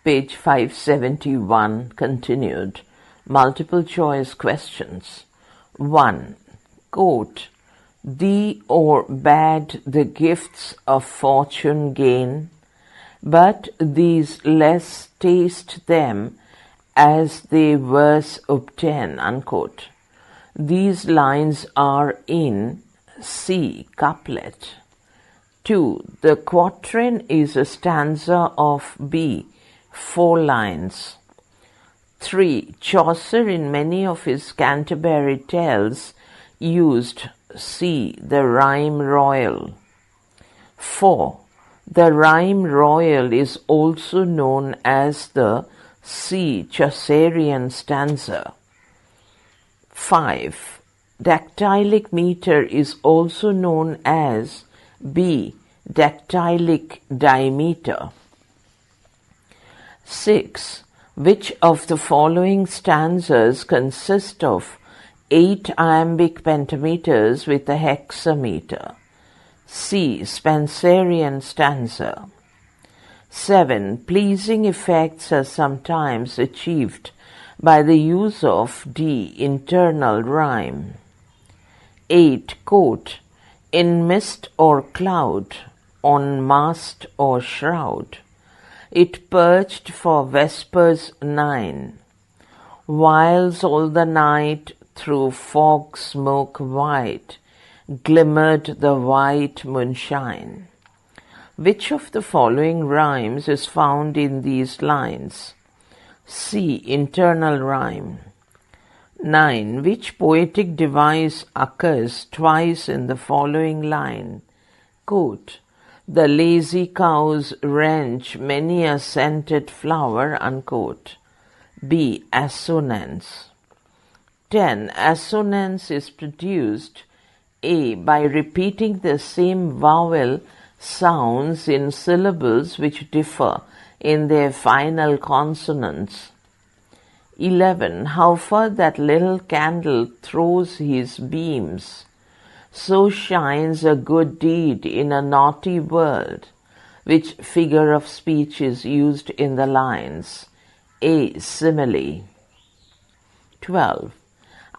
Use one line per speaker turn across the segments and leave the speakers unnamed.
Page 571, continued. Multiple choice questions. 1. Quote, "Thee or bad the gifts of fortune gain, but these less taste them as they worse obtain." Unquote. These lines are in C. couplet. 2. The quatrain is a stanza of B. 4 lines. 3. Chaucer in many of his Canterbury Tales used C. the rhyme royal. 4. The rhyme royal is also known as the C. Chaucerian stanza. 5. Dactylic meter is also known as B. Dactylic dimeter. 6. Which of the following stanzas consist of 8 iambic pentameters with a hexameter? C. Spenserian stanza. 7. Pleasing effects are sometimes achieved by the use of D. Internal rhyme. 8. Quote, "In mist or cloud, on mast or shroud, it perched for vespers 9, whiles all the night through fog smoke white, glimmered the white moonshine." Which of the following rhymes is found in these lines? C. Internal rhyme. 9. Which poetic device occurs twice in the following line? Quote, "The lazy cows wrench many a scented flower." Unquote. B. Assonance. 10. Assonance is produced A. by repeating the same vowel sounds in syllables which differ in their final consonants. 11. How far that little candle throws his beams, so shines a good deed in a naughty world. Which figure of speech is used in the lines? A. Simile. 12.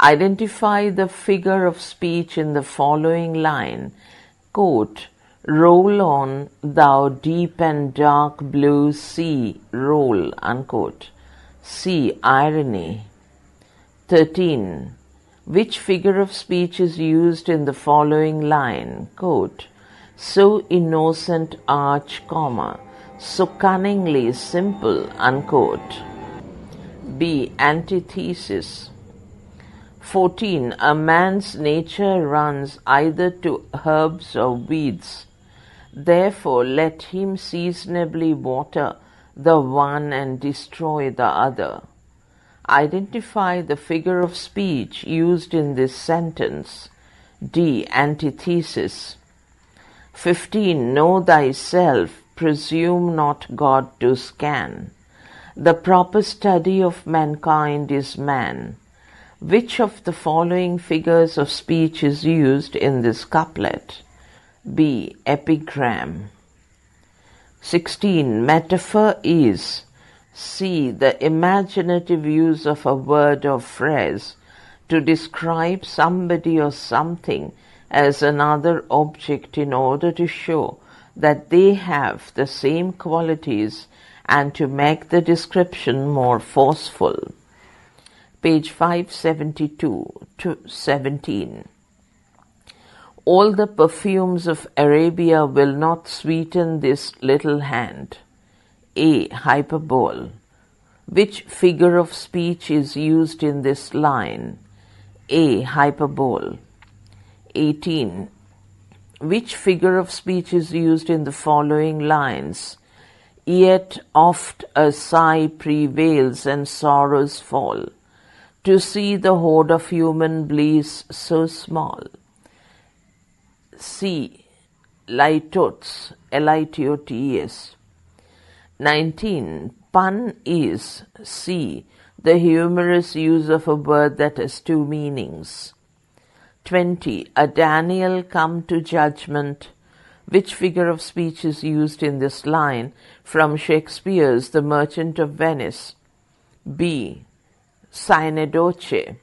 Identify the figure of speech in the following line. Quote, "Roll on, thou deep and dark blue sea, roll." Unquote. C. Irony. 13. Which figure of speech is used in the following line? Quote, "So innocent arch, comma, so cunningly simple." Unquote. B. Antithesis. 14. A man's nature runs either to herbs or weeds. Therefore let him seasonably water the one and destroy the other. Identify the figure of speech used in this sentence. D. Antithesis. 15. Know thyself, presume not God to scan. The proper study of mankind is man. Which of the following figures of speech is used in this couplet? B. Epigram. 16. Metaphor is C. The imaginative use of a word or phrase to describe somebody or something as another object in order to show that they have the same qualities and to make the description more forceful. Page 572 to 17. All the perfumes of Arabia will not sweeten this little hand. A. Hyperbole. Which figure of speech is used in this line? A. Hyperbole. 18. Which figure of speech is used in the following lines? Yet oft a sigh prevails and sorrows fall, to see the hoard of human bliss so small. C. Litotes, Litotes. 19. Pun is C. The humorous use of a word that has two meanings. 20. A Daniel come to judgment Which figure of speech is used in this line from Shakespeare's The Merchant of Venice? B. Sine doce,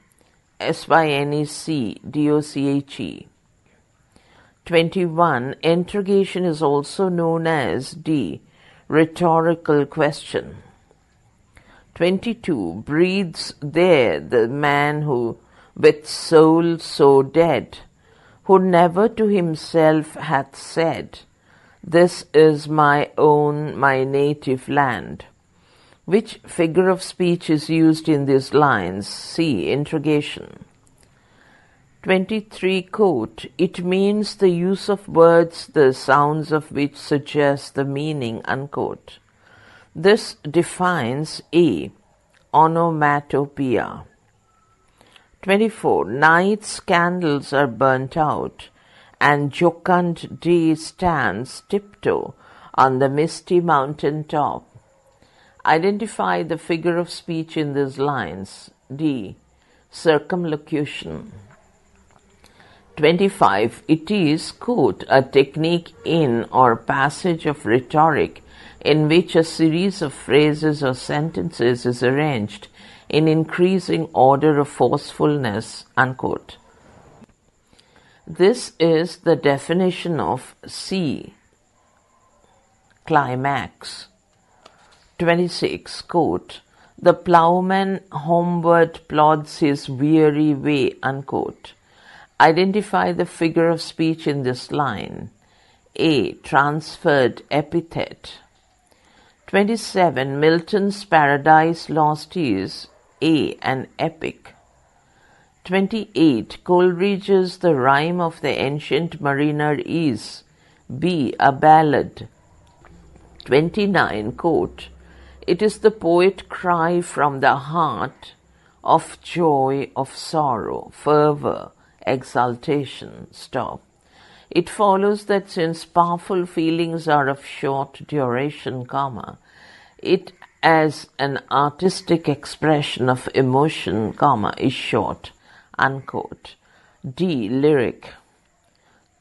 SYNECDOCHE. 21. Interrogation is also known as D. Rhetorical question. 22. Breathes there the man who, with soul so dead, who never to himself hath said, This is my own, my native land. Which figure of speech is used in these lines? C. Interrogation. 23. Quote, it means the use of words, the sounds of which suggest the meaning, unquote. This defines A. Onomatopoeia. 24. Night's candles are burnt out, and jocund day stands tiptoe on the misty mountain top. Identify the figure of speech in these lines. D. Circumlocution. 25. It is, quote, a technique in or passage of rhetoric in which a series of phrases or sentences is arranged in increasing order of forcefulness, unquote. This is the definition of C. Climax. 26. Quote, the ploughman homeward plods his weary way, unquote. Identify the figure of speech in this line. A. Transferred epithet. 27. Milton's Paradise Lost is A. An epic. 28. Coleridge's The Rime of the Ancient Mariner is B. A ballad. 29. Quote, it is the poet cry from the heart of joy, of sorrow, fervor, exaltation. Stop. It follows that since powerful feelings are of short duration, comma, it as an artistic expression of emotion, comma, is short, unquote. D. Lyric.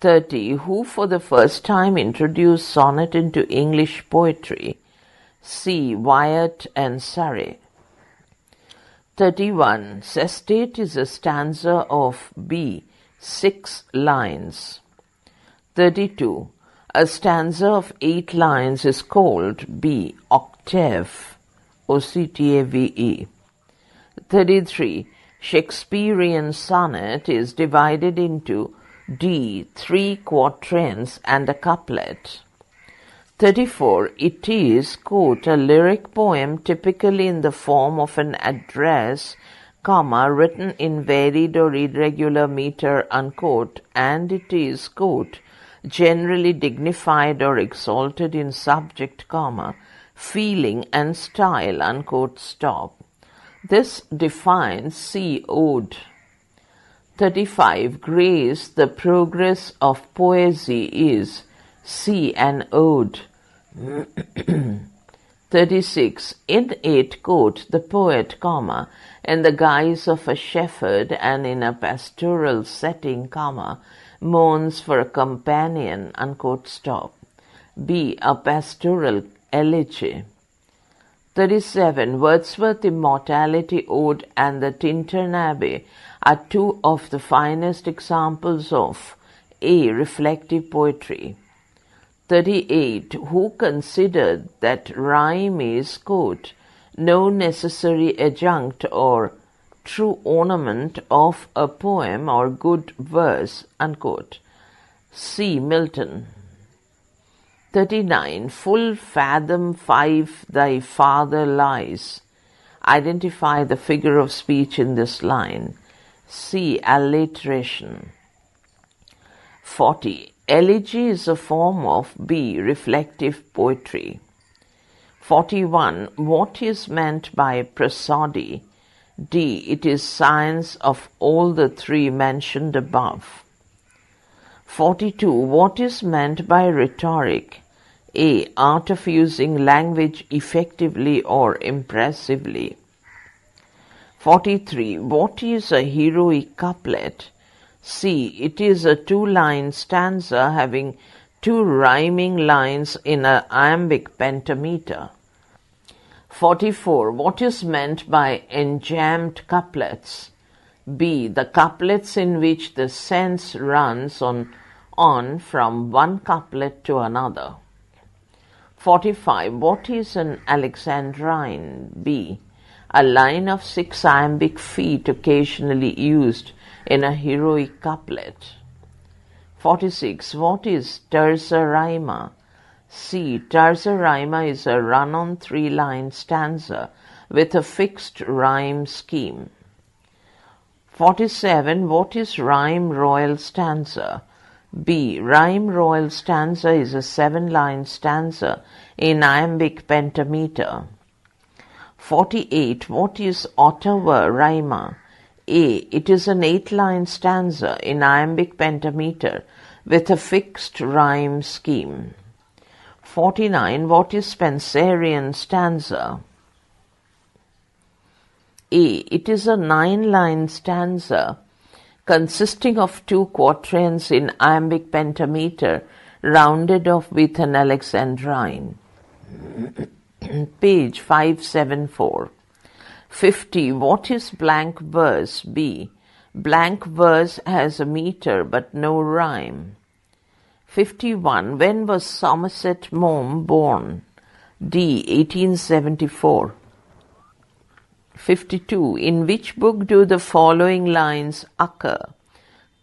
30. Who for the first time introduced sonnet into English poetry? C. Wyatt and Surrey. 31. Sestate is a stanza of B. 6 lines. 32. A stanza of 8 lines is called B. Octave, OCTAVE. 33. Shakespearean sonnet is divided into D. 3 quatrains and a couplet. 34. It is, quote, a lyric poem typically in the form of an address, comma, written in varied or irregular meter, unquote, and it is, quote, generally dignified or exalted in subject, comma, feeling and style, unquote, stop. This defines C. Ode. 35. Grace, the progress of poesy is C. An ode. 36. In it, quote, the poet, comma, in the guise of a shepherd and in a pastoral setting, comma, mourns for a companion, unquote, stop. B. A pastoral elegy. 37. Wordsworth's Immortality Ode and the Tintern Abbey are two of the finest examples of A. Reflective poetry. 38. Who considered that rhyme is, quote, no necessary adjunct or true ornament of a poem or good verse, unquote. C. Milton. 39. Full fathom 5 thy father lies. Identify the figure of speech in this line. C. Alliteration. 40. Elegy is a form of B. Reflective poetry. 41. What is meant by prosody? D. It is science of all the three mentioned above. 42. What is meant by rhetoric? A. Art of using language effectively or impressively. 43. What is a heroic couplet? C. It is a 2-line stanza having two rhyming lines in an iambic pentameter. 44. What is meant by enjambed couplets? B. The couplets in which the sense runs on from one couplet to another. 45. What is an alexandrine? B. A line of 6 iambic feet occasionally used in a heroic couplet. 46. What is terza rima? C. Terza rima is a run-on 3-line stanza with a fixed rhyme scheme. 47. What is rhyme royal stanza? B. Rhyme royal stanza is a 7-line stanza in iambic pentameter. 48. What is Ottawa rima? A. It is an 8-line stanza in iambic pentameter with a fixed rhyme scheme. 49. What is Spenserian stanza? A. It is a 9-line stanza consisting of 2 quatrains in iambic pentameter rounded off with an alexandrine. Page 574. 50. What is blank verse? B. Blank verse has a meter but no rhyme. 51. When was Somerset Maugham born? D. 1874. 52. In which book do the following lines occur?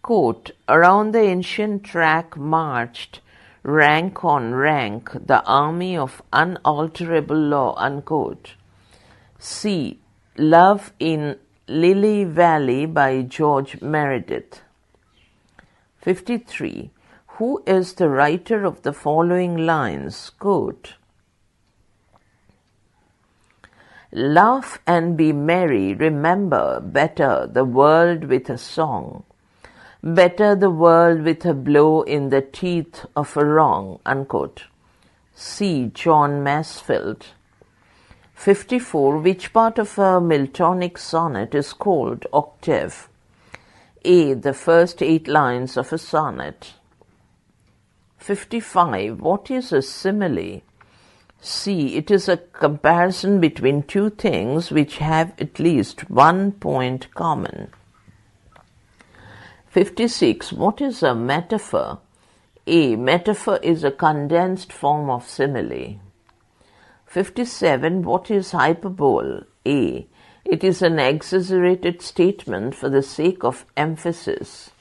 Quote, around the ancient track marched, rank on rank, the army of unalterable law, unquote. C. Love in Lily Valley by George Meredith. 53. Who is the writer of the following lines? Quote, laugh and be merry, remember, better the world with a song, better the world with a blow in the teeth of a wrong, unquote. C. John Masefield. 54. Which part of a Miltonic sonnet is called octave? A. The first 8 lines of a sonnet. 55. What is a simile? C. It is a comparison between 2 things which have at least 1 point common. 56. What is a metaphor? A. Metaphor is a condensed form of simile. 57. What is hyperbole? A. It is an exaggerated statement for the sake of emphasis.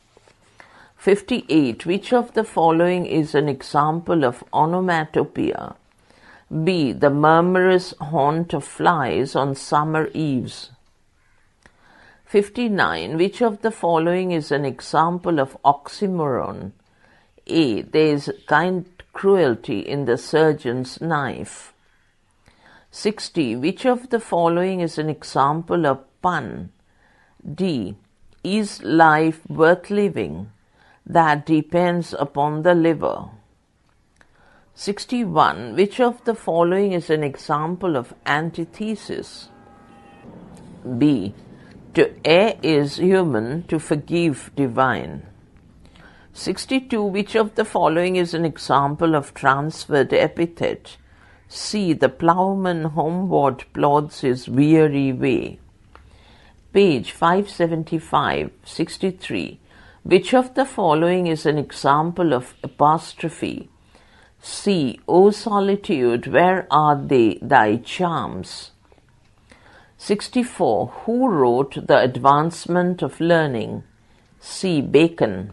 58. Which of the following is an example of onomatopoeia? B. The murmurous haunt of flies on summer eves. 59. Which of the following is an example of oxymoron? A. There is kind cruelty in the surgeon's knife. 60. Which of the following is an example of pun? D. Is life worth living? That depends upon the liver. 61. Which of the following is an example of antithesis? B. To err is human, to forgive divine. 62. Which of the following is an example of transferred epithet? C. The ploughman homeward plods his weary way. Page 575, 63. Which of the following is an example of apostrophe? C. O solitude, where are they, thy charms? 64. Who wrote The Advancement of Learning? C. Bacon.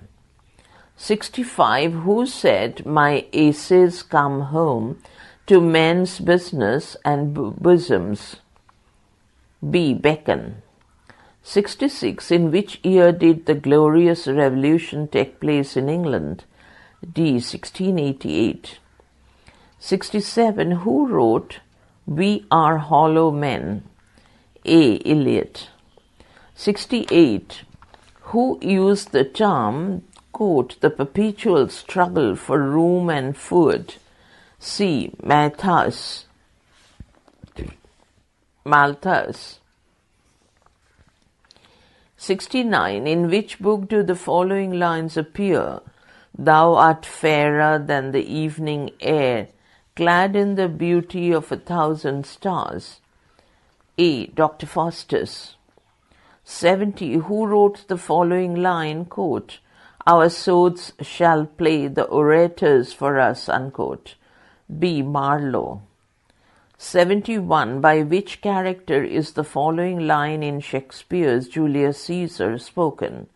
65. Who said, my aces come home to men's business and bosoms? B. Bacon. 66. In which year did the Glorious Revolution take place in England? D. 1688. 67. Who wrote We Are Hollow Men? A. Eliot. 68. Who used the term, quote, the perpetual struggle for room and food? C. Malthus. 69. In which book do the following lines appear? Thou art fairer than the evening air, clad in the beauty of 1,000 stars. A. Dr. Faustus. 70. Who wrote the following line, quote, Our swords shall play the orators for us, unquote. B. Marlowe. 71. By which character is the following line in Shakespeare's Julius Caesar spoken?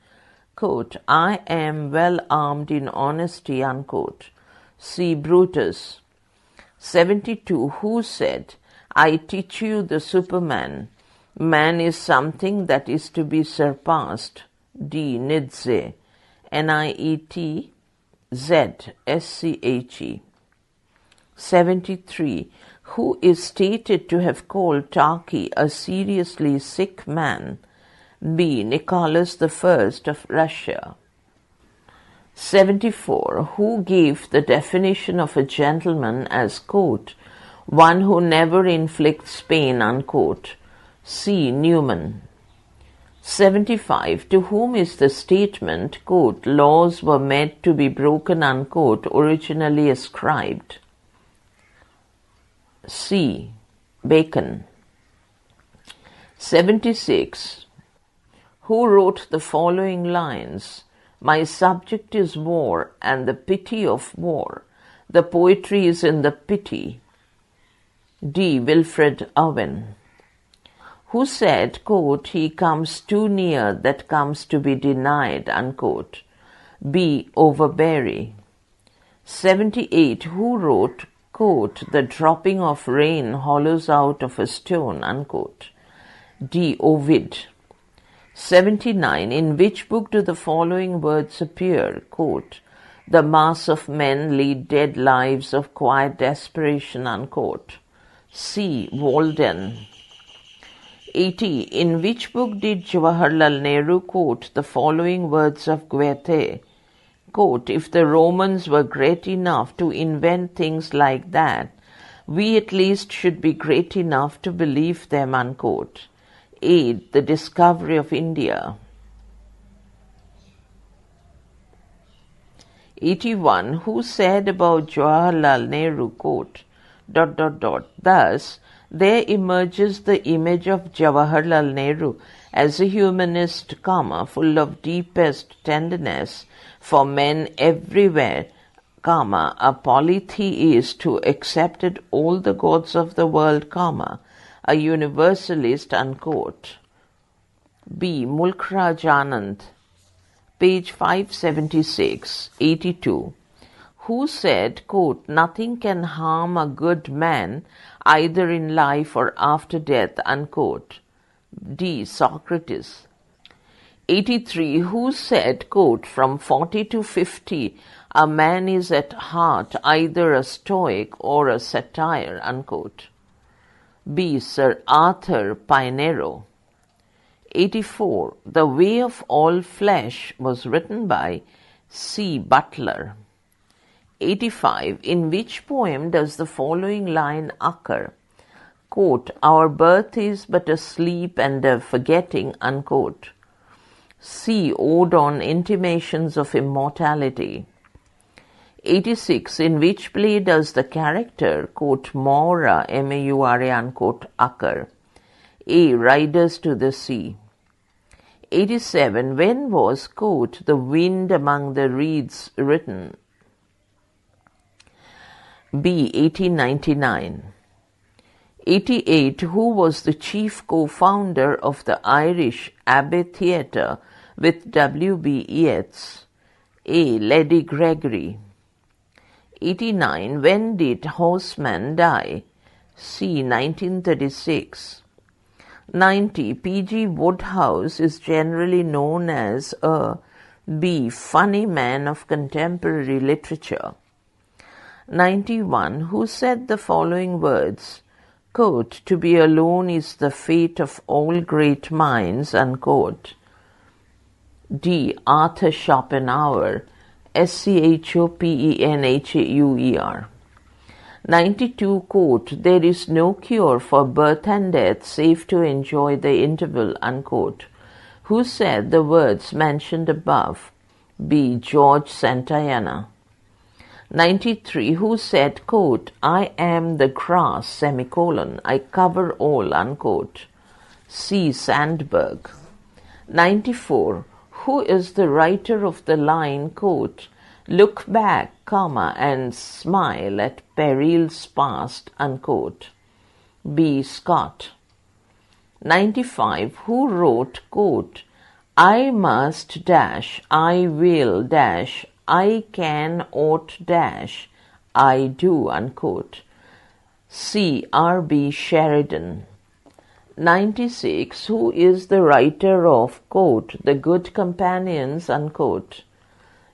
Quote, I am well armed in honesty, unquote. C. Brutus. 72. Who said, I teach you the Superman. Man is something that is to be surpassed. D. Nietzsche. Nietzsche. 73. Who is stated to have called Turkey a seriously sick man? B. Nicholas I of Russia. 74. Who gave the definition of a gentleman as, quote, one who never inflicts pain, unquote. C. Newman. 75. To whom is the statement, quote, laws were made to be broken, unquote, originally ascribed? C. Bacon. 76. Who wrote the following lines? My subject is war and the pity of war. The poetry is in the pity. D. Wilfred Owen. Who said, quote, he comes too near that comes to be denied, unquote. B. Overbury. 78. Who wrote, quote, the dropping of rain hollows out of a stone, unquote. D. Ovid. 79. In which book do the following words appear? Quote, the mass of men lead dead lives of quiet desperation, unquote. C. Walden. 80. In which book did Jawaharlal Nehru quote the following words of Goethe? Quote, if the Romans were great enough to invent things like that, we at least should be great enough to believe them, unquote. A. The discovery of India. 81. Who said about Jawaharlal Nehru, quote, ... Thus, there emerges the image of Jawaharlal Nehru as a humanist, full of deepest tenderness for men everywhere, a polytheist who accepted all the gods of the world, a universalist, unquote. B. Mulkraj Anand, page 576, 82. Who said, quote, nothing can harm a good man either in life or after death, unquote. D. Socrates. 83. Who said, quote, from 40 to 50, a man is at heart either a stoic or a satyr, unquote. B. Sir Arthur Pinero. 84. The Way of All Flesh was written by C. Butler. 85. In which poem does the following line occur? Quote, our birth is but a sleep and a forgetting, unquote. C. Ode on Intimations of Immortality. 86. In which play does the character, quote, Maura, M-A-U-R-A, unquote, occur? A. Riders to the Sea. 87. When was, quote, The Wind Among the Reeds written? B. 1899. 88. Who was the chief co-founder of the Irish Abbey Theatre with W.B. Yeats? A. Lady Gregory. 89. When did Horseman die? C. 1936. 90. P.G. Wodehouse is generally known as a B. funny man of contemporary literature. 91. Who said the following words? Quote, to be alone is the fate of all great minds, unquote. D. Arthur Schopenhauer, Schopenhauer. 92. Quote, there is no cure for birth and death save to enjoy the interval, unquote. Who said the words mentioned above? B. George Santayana. 93. Who said, quote, I am the grass, semicolon, I cover all, unquote? C. Sandberg. 94. Who is the writer of the line, quote, look back, comma, and smile at perils past, unquote? B. Scott. 95. Who wrote, quote, I must dash, I will dash, I can ought dash, I do, unquote? C. R. B. Sheridan. 96. Who is the writer of, quote, The Good Companions, unquote?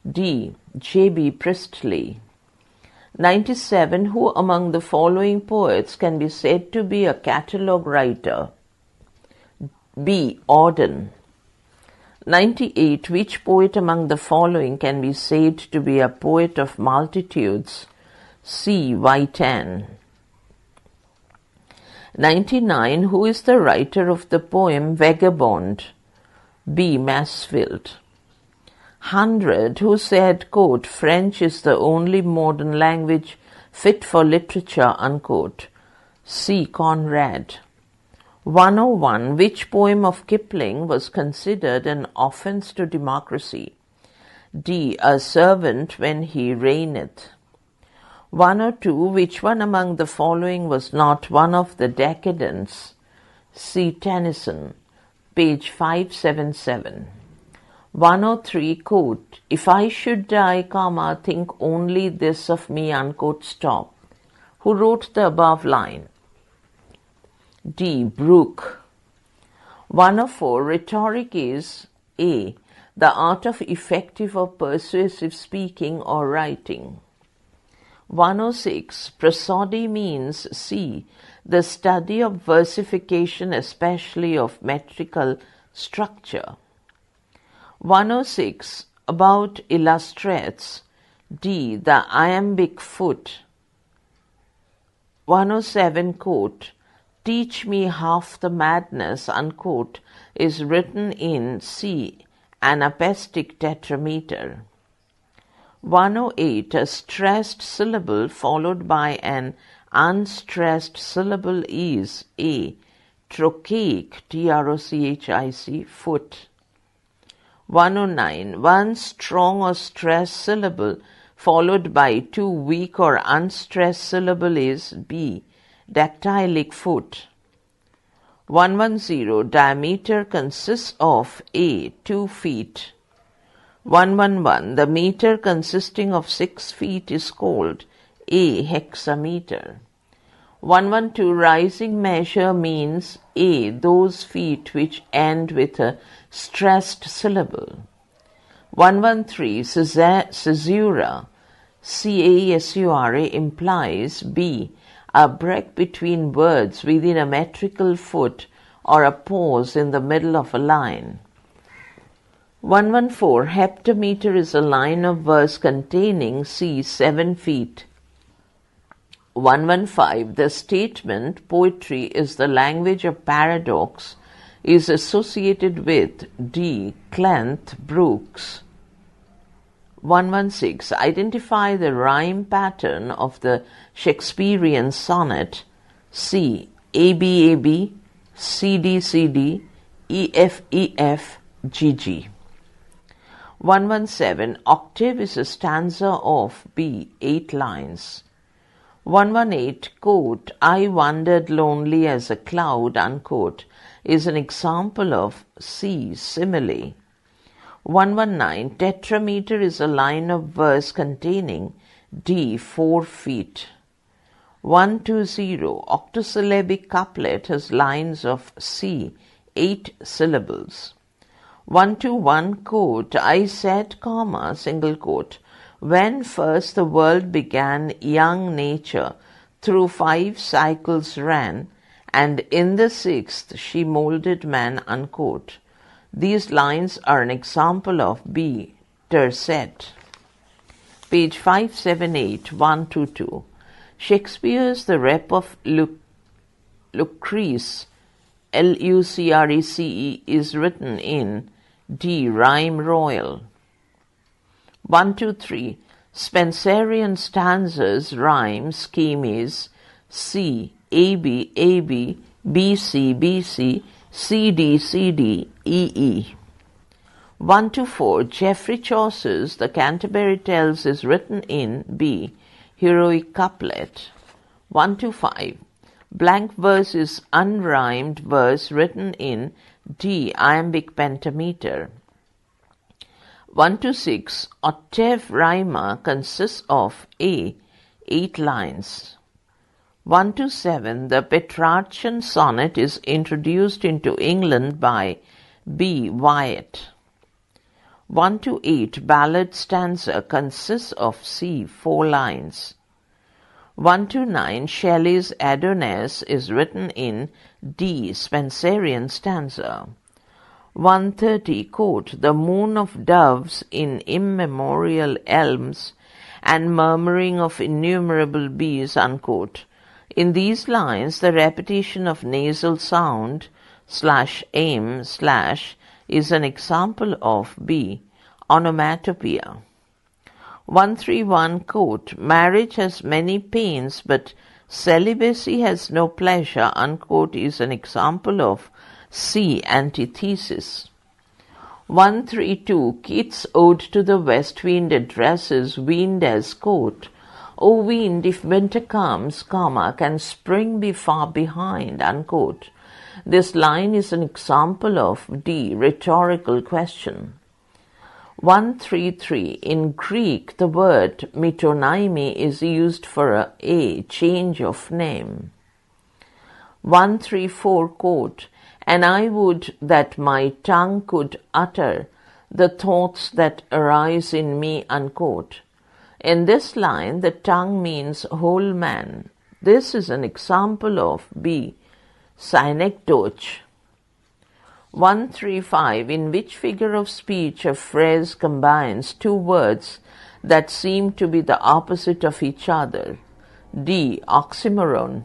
D. J. B. Priestley. 97. Who among the following poets can be said to be a catalogue writer? B. Auden. 98. Which poet among the following can be said to be a poet of multitudes? C. Whitean. 99. Who is the writer of the poem Vagabond? B. Mansfield. 100. Who said, quote, French is the only modern language fit for literature, unquote? C. Conrad. 101. Which poem of Kipling was considered an offense to democracy? D. A servant when he reigneth. 102. Which one among the following was not one of the decadents? C. Tennyson. Page 577. 103. Quote, if I should die, comma, think only this of me, unquote, stop. Who wrote the above line? D. Brooke. 104. Rhetoric is A. The art of effective or persuasive speaking or writing. 106. Prosody means C. The study of versification, especially of metrical structure. 106. About illustrates. D. The iambic foot. 107. Quote, teach me half the madness, unquote, is written in C. Anapestic tetrameter. 108. A stressed syllable followed by an unstressed syllable is A. Trochaic, Trochic, foot. 109. One strong or stressed syllable followed by two weak or unstressed syllable is B. Dactylic foot. 110. Diameter consists of A. 2 feet. 111. The meter consisting of 6 feet is called A. Hexameter. 112. Rising measure means A. Those feet which end with a stressed syllable. 113. Caesura, C-A-S-U-R-A, implies B. A break between words within a metrical foot or a pause in the middle of a line. 114. Heptameter is a line of verse containing C. 7 feet. 115. The statement, poetry is the language of paradox, is associated with D. Clenth Brooks. 116. Identify the rhyme pattern of the Shakespearean sonnet. C. A-B-A-B, C-D-C-D, E-F-E-F, G-G. 117. Octave is a stanza of B. 8 lines. 118. Quote, I wandered lonely as a cloud, unquote, is an example of C. Simile. 119. Tetrameter is a line of verse containing D. 4 feet. 120. Octosyllabic couplet has lines of C. 8 syllables. 121. Quote, I said, comma, single quote, when first the world began, young nature through 5 cycles ran, and in the 6th she moulded man, unquote. These lines are an example of B. Tercet. Page 578, 122. Shakespeare's The Rep of Lucrece, Lucrece, is written in D. Rhyme Royal. 1, 2, 3. Spenserian stanzas rhyme scheme is C, AB, AB, BC, BC, CD, CD, EE. 1 to 4. Geoffrey Chaucer's The Canterbury Tales is written in B, heroic couplet. 1 to 5. Blank verse is unrhymed verse written in D, iambic pentameter. 1 to 6. Octave rima consists of A, 8 lines. 1 to 7. The Petrarchan sonnet is introduced into England by B, Wyatt. 1 to 8. Ballad stanza consists of C, 4 lines. 1 to 9. Shelley's Adonais is written in D, Spenserian stanza. 130. Quote, the moon of doves in immemorial elms and murmuring of innumerable bees, unquote. In these lines, the repetition of nasal sound /aim/ is an example of B, onomatopoeia. 131. Quote, marriage has many pains, but celibacy has no pleasure, unquote, is an example of C, antithesis. 132. Keats' Ode to the West Wind addresses wind as, quote, O wind, if winter comes, can spring be far behind, unquote. This line is an example of D, rhetorical question. 133. In Greek, the word metonymy is used for a change of name. 134. Quote, and I would that my tongue could utter the thoughts that arise in me, unquote. In this line, the tongue means whole man. This is an example of B, synecdoche. 135. In which figure of speech a phrase combines two words that seem to be the opposite of each other? D, oxymoron.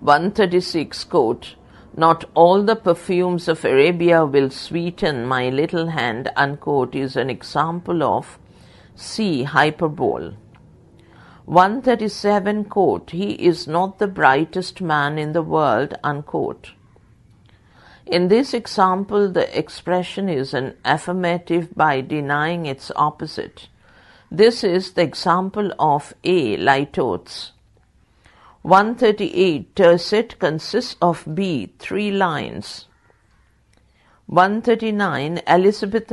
136. Quote, not all the perfumes of Arabia will sweeten my little hand, unquote, is an example of C, hyperbole. 137. Quote, he is not the brightest man in the world, unquote. In this example, the expression is an affirmative by denying its opposite. This is the example of A, litotes. 138. Tercet consists of B, 3 lines. 139. Elizabeth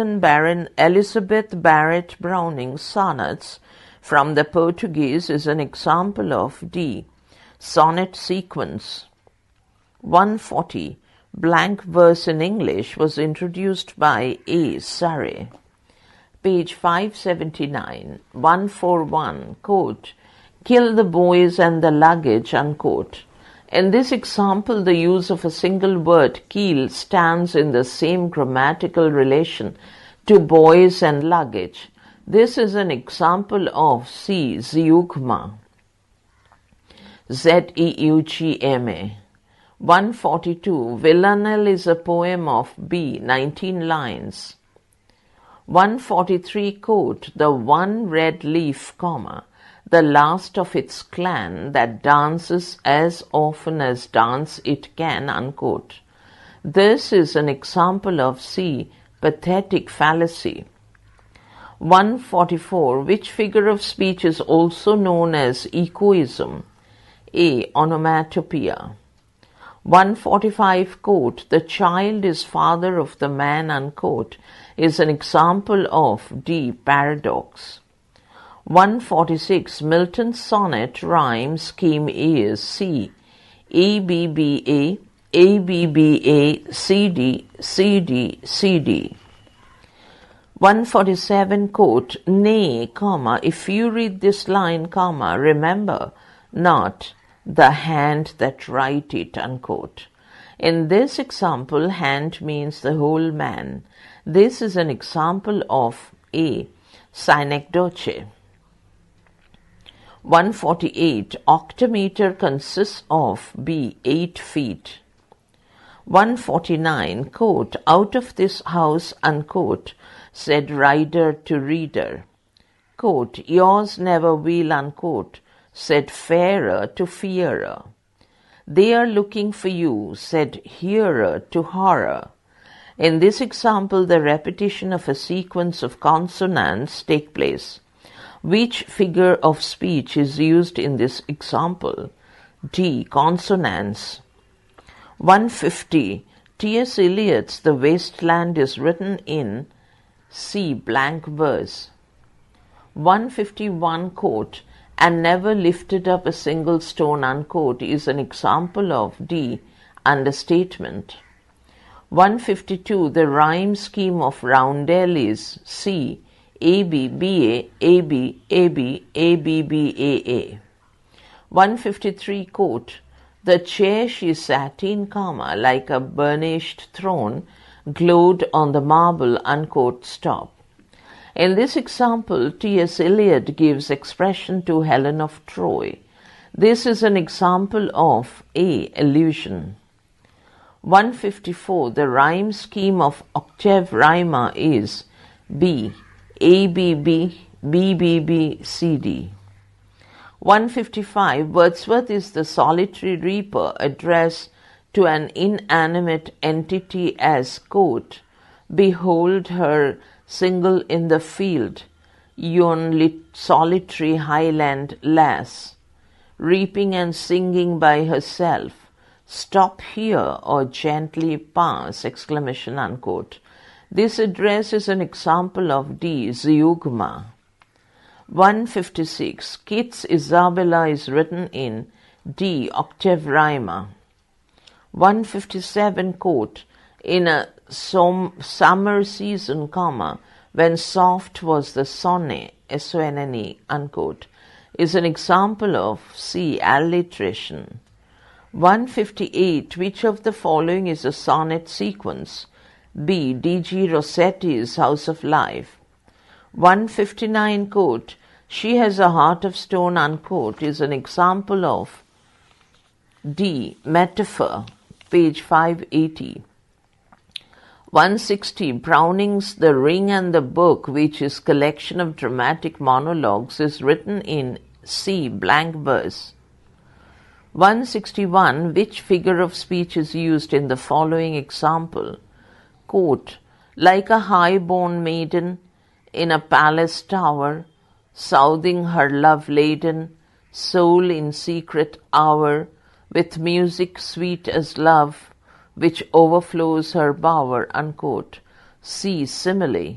Barrett Browning's sonnets from the Portuguese is an example of D, sonnet sequence. 140. Blank verse in English was introduced by A, Surrey. Page 579. 141. Quote, kill the boys and the luggage, unquote. In this example, the use of a single word, kill, stands in the same grammatical relation to boys and luggage. This is an example of C, zeugma. Zeugma. 142. Villanelle is a poem of B, 19 lines. 143. Quote, the one red leaf, the last of its clan that dances as often as dance it can, unquote. This is an example of C, pathetic fallacy. 144. Which figure of speech is also known as echoism? A, onomatopoeia. 145. Quote, the child is father of the man, unquote, is an example of D, paradox. 146. Milton's sonnet rhyme scheme is C, ABBA, ABBA, CD, CD, CD. 147. Quote, nay, if you read this line, remember, not the hand that write it, unquote. In this example, hand means the whole man. This is an example of A, synecdoche. 148. Octameter consists of B, 8 feet. 149, quote, out of this house, unquote, said rider to reader. Quote, yours never will, unquote, said fairer to fearer. They are looking for you, said hearer to horror. In this example, the repetition of a sequence of consonants take place. Which figure of speech is used in this example? D. Consonants. 150. T.S. Eliot's The Waste Land is written in C. Blank verse. 151, quote, and never lifted up a single stone, unquote, is an example of D. Understatement. 152. The rhyme scheme of roundel is C. AB, BA, AB, AB, ABB, AA. 153, quote, the chair she sat in, comma, like a burnished throne, glowed on the marble, unquote, stop. In this example, T.S. Eliot gives expression to Helen of Troy. This is an example of A. Allusion. 154. The rhyme scheme of octave rima is B. ABB, BBB, CD. 155. Wordsworth is the solitary reaper addressed to an inanimate entity as, quote, behold her single in the field, yon solitary highland lass, reaping and singing by herself, stop here or gently pass, exclamation, unquote. This address is an example of D. Zeugma. 156. Keats' Isabella is written in D. octave rima. 157, quote, in a summer season, comma, when soft was the sonne, S-O-N-N-E, unquote, is an example of C. alliteration. 158. Which of the following is a sonnet sequence? B. D.G. Rossetti's House of Life. 159, quote, she has a heart of stone, unquote, is an example of D. Metaphor, page 580. 160. Browning's The Ring and the Book, which is collection of dramatic monologues, is written in C. Blank verse. 161. Which figure of speech is used in the following example? Quote, like a high-born maiden in a palace tower, soothing her love-laden soul in secret hour, with music sweet as love, which overflows her bower, unquote. See simile.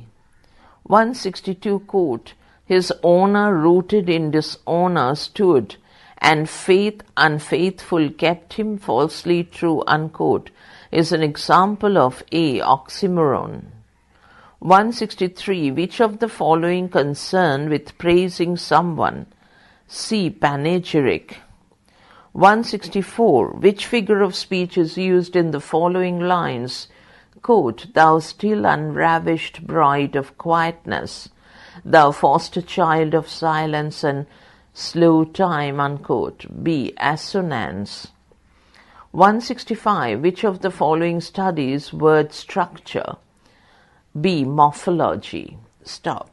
162, quote, his owner rooted in dishonor stood, and faith unfaithful kept him falsely true, unquote, is an example of A. oxymoron. 163. Which of the following concern with praising someone? C. panegyric. 164. Which figure of speech is used in the following lines? Quote, thou still unravished bride of quietness, thou foster child of silence and slow time, unquote. B. assonance. 165. Which of the following studies word structure? B. morphology. Stop.